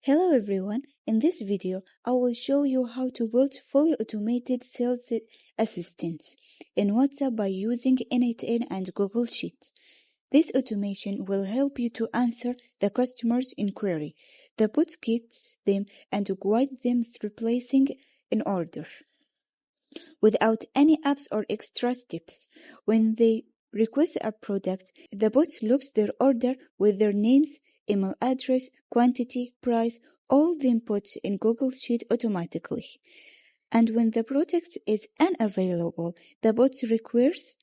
Hello everyone, in this video I will show you how to build fully automated sales assistants in WhatsApp by using N8N and Google Sheet. This automation will help you to answer the customer's inquiry. The bot gets them and guide them through placing an order without any apps or extra steps. When they request a product, the bot looks their order with their names, email address, quantity, price, all then put in Google Sheet automatically. And when the product is unavailable, the bot requires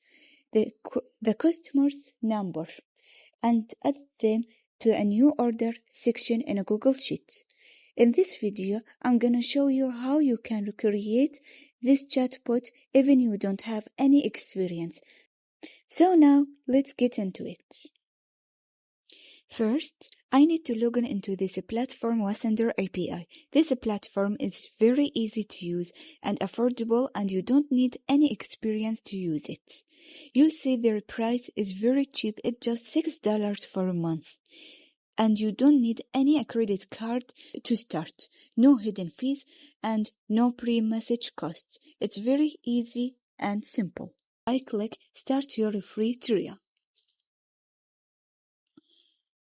the customer's number and add them to a new order section in a Google Sheet. In this video, I'm gonna show you how you can create this chatbot even you don't have any experience. So now, let's get into it. First, I need to log in into this platform Wasender API. This platform is very easy to use and affordable, and you don't need any experience to use it. You see their price is very cheap, it's just $6 for a month. And you don't need any credit card to start, no hidden fees, and no pre-message costs. It's very easy and simple. I click Start Your Free Trial.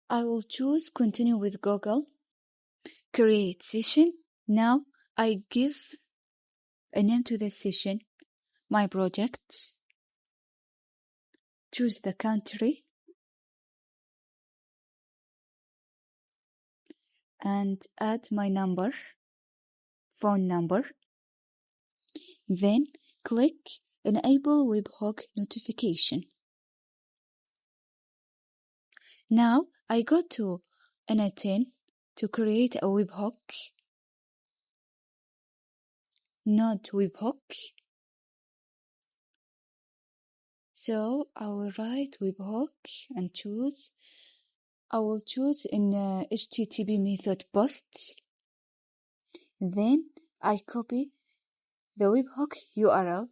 I will choose Continue with Google, Create Session. Now I give a name to the session, My Project. Choose the country and add my number, phone number. Then click Enable Webhook Notification. Now I go to N8N to create a webhook, not webhook. So I will write webhook and choose. I will choose in HTTP method post. Then I copy the webhook URL.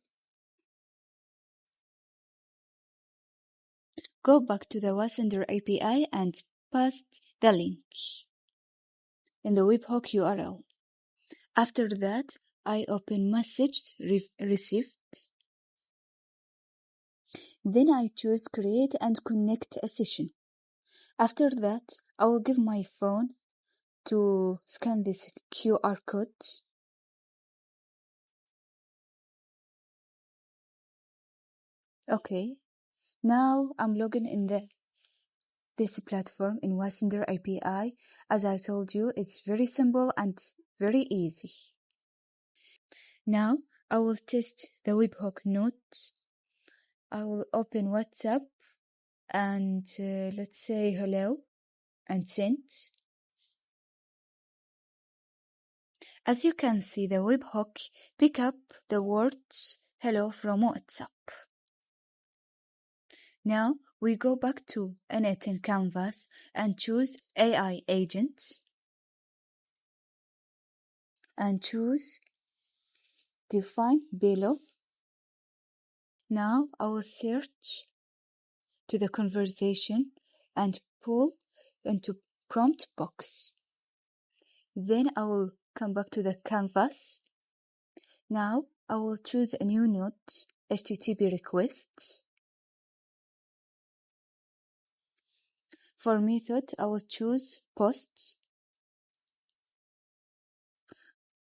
Go back to the Wasender API and paste the link in the webhook URL. After that, I open message received. Then I choose Create and Connect a Session. After that, I will give my phone to scan this QR code. Okay, now I'm logging in this platform in Wasender API. As I told you, it's very simple and very easy. Now I will test the webhook note. I will open WhatsApp and let's say hello and send. As you can see, the webhook pick up the words hello from WhatsApp. Now we go back to N8N Canvas and choose AI agent and choose define below. Now I will search to the conversation and pull into prompt box. Then I will come back to the canvas. Now I will choose a new note, HTTP request. For method, I will choose post.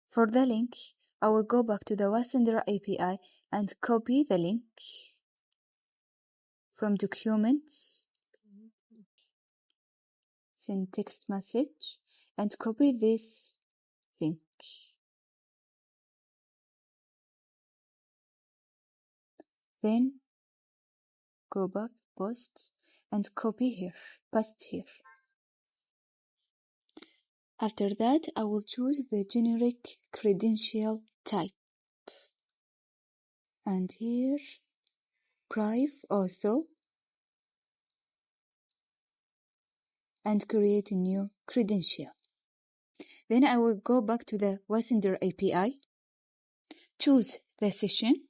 For the link, I will go back to the Wasender API and copy the link from documents, send text message, and copy this link. Then go back, post, and copy here, paste here. After that, I will choose the generic credential type. And here, private auto, and create a new credential. Then I will go back to the Wasender API, choose the session,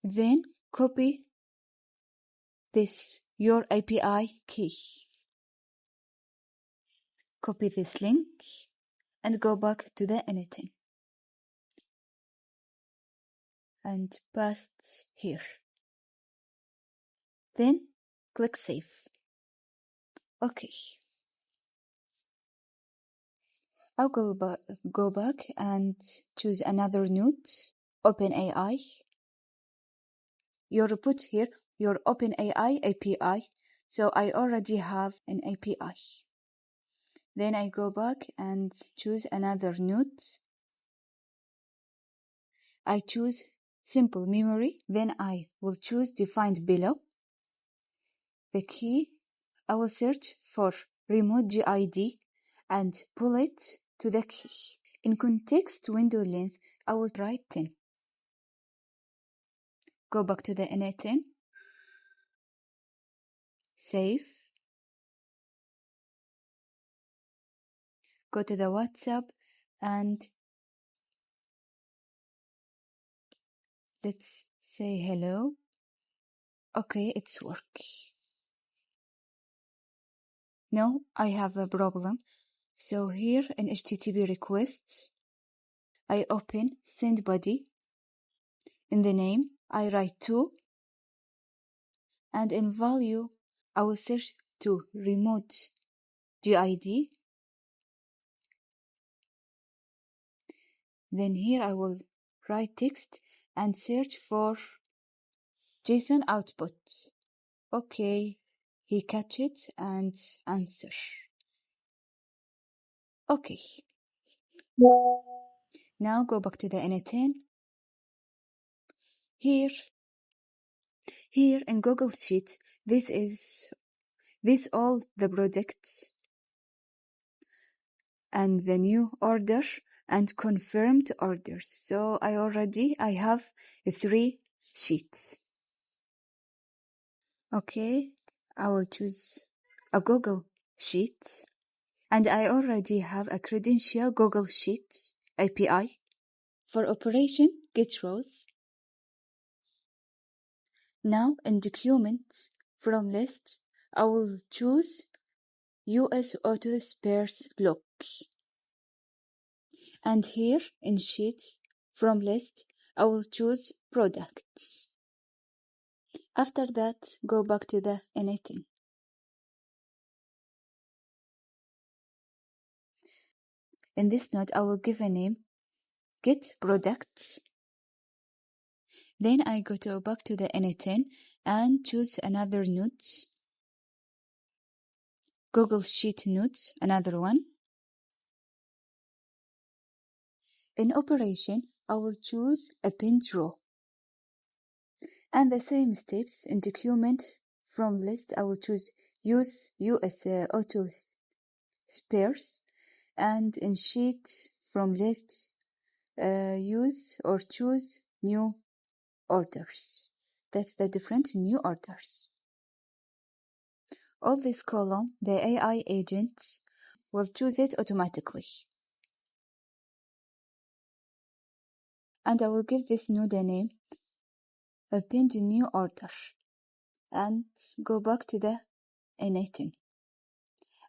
then copy this your API key. copy this link and go back to the anything and paste here. Then click Save. Okay. I'll go back and choose another node, OpenAI. You put here your OpenAI API. So I already have an API. Then I go back and choose another node. I choose simple memory. Then I will choose defined below. The key, I will search for remote GID and pull it to the key. In context window length, I will write 10. Go back to the N10. Save. Go to the WhatsApp and let's say hello. Okay, it's work. Now I have a problem. So here in HTTP request, I open send body. In the name, I write to, and in value, I will search to remote GID. Then here I will write text and search for JSON output. Okay, he catch it and answer. Okay. Now go back to the N10. Here in Google Sheet, this all the products and the new order and confirmed orders. So I have 3 sheets. Okay, I will choose a Google Sheet. And I already have a credential Google Sheet API. For operation, get rows. Now in document from list, I will choose US Auto Spares Lock. And here in sheet from list, I will choose products. After that, go back to the anything. In this node, I will give a name, get products. Then I go back to the anything and choose another node, Google Sheet node, another one. In operation, I will choose append row. And the same steps in document from list, I will choose use US Auto Spares, and in sheet from list, use or choose new orders. That's the different new orders. All this column, the AI agent will choose it automatically. And I will give this node a name, append new order, and go back to the anything.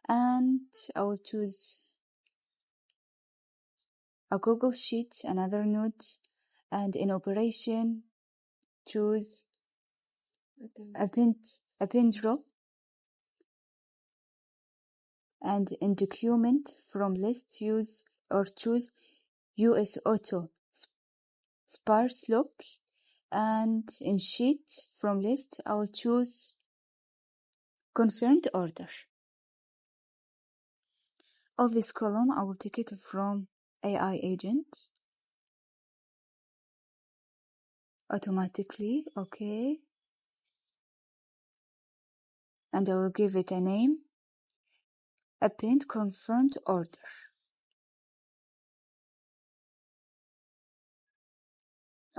And I will choose a Google Sheet, another node, and in operation, choose append row, and in document from list, use or choose US Auto Sparse Lock, and in sheet from list, I will choose confirmed order. All this column, I will take it from AI agent automatically, okay. And I will give it a name, append confirmed order.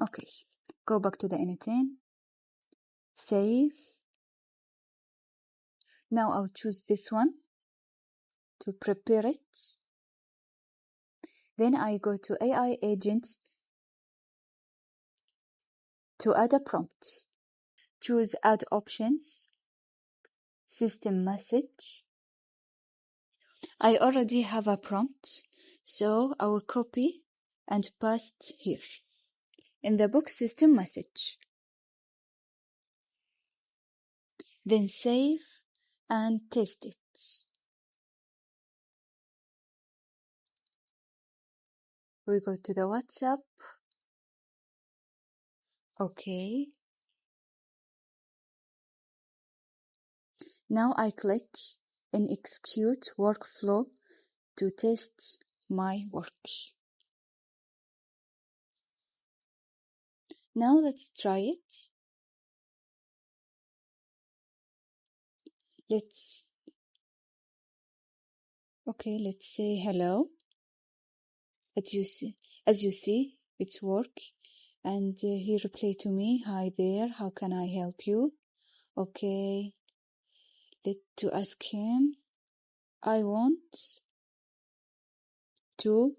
Okay, go back to the anything, save. Now I'll choose this one to prepare it. Then I go to AI agent to add a prompt. Choose add options, system message. I already have a prompt, so I will copy and paste here in the book system message. Then save and test it. We go to the WhatsApp. Okay. Now I click in execute workflow to test my work. Now let's try it. Let's say hello. As you see, it's work. And he replied to me, hi there, how can I help you? Okay, to ask him, I want to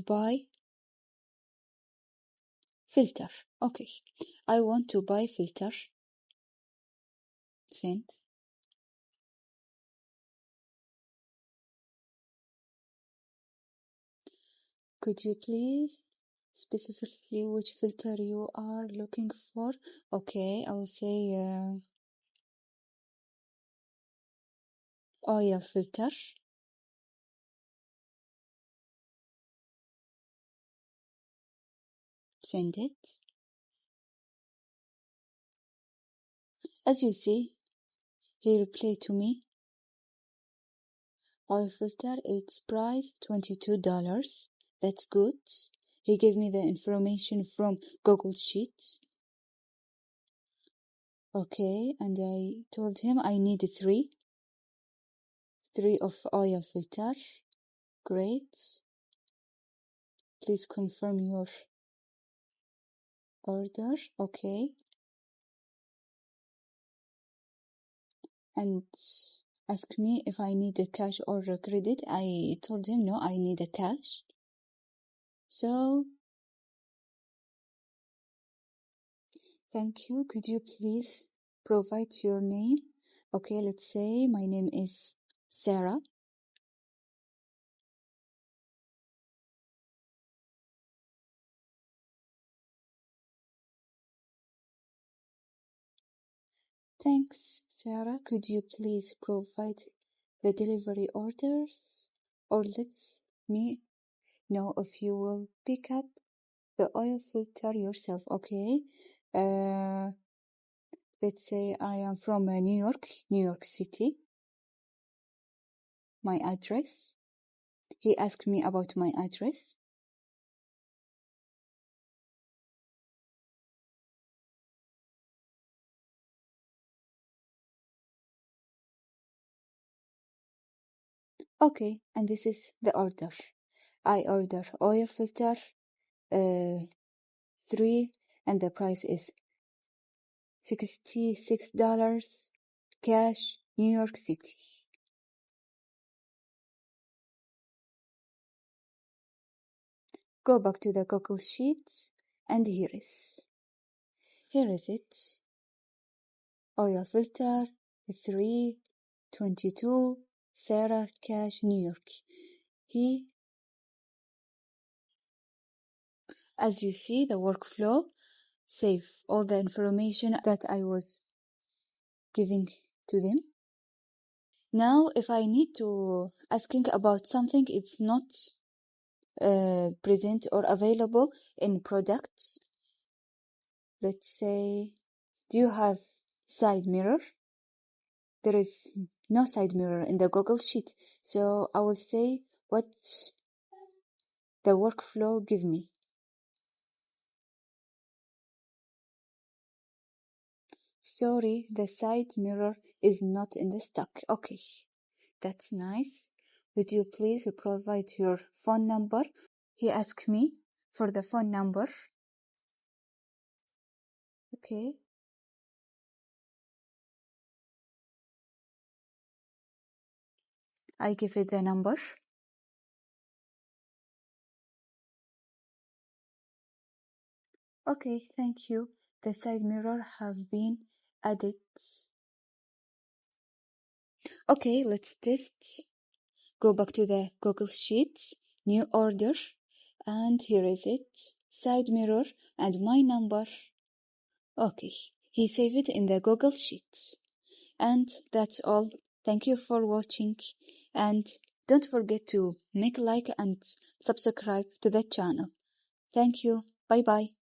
buy filter. Okay, I want to buy filter. Send. Could you please specifically which filter you are looking for? Okay, I will say oil filter. Send it. As you see, he replied to me, oil filter, its price $22. That's good. He gave me the information from Google Sheets. Okay, and I told him I need three of oil filter. Great. Please confirm your order. Okay. And asked me if I need a cash or a credit. I told him no, I need a cash. So, thank you. Could you please provide your name? Okay, let's say my name is Sarah. Thanks, Sarah. Could you please provide the delivery orders? Or let me know if you will pick up the oil filter yourself. Okay. Let's say I am from New York City. My address. He asked me about my address. Okay, and this is the order. I order oil filter 3 and the price is $66 cash, New York City. Go back to the Google Sheets and here is it. Oil filter 322 Sarah cash, New York. As you see, the workflow save all the information that I was giving to them. Now, if I need to asking about something, it's not present or available in product. Let's say, do you have side mirror? There is no side mirror in the Google Sheet. So I will say what the workflow give me. Sorry, the side mirror is not in the stock. Okay, that's nice. Would you please provide your phone number? He asked me for the phone number. Okay. I give it the number. Okay, thank you. The side mirror have been added. Okay, let's test. Go back to the Google Sheet, new order, and here is it, side mirror and my number. Okay, he saved it in the Google Sheet. And that's all. Thank you for watching, and don't forget to make like and subscribe to the channel. Thank you. Bye bye.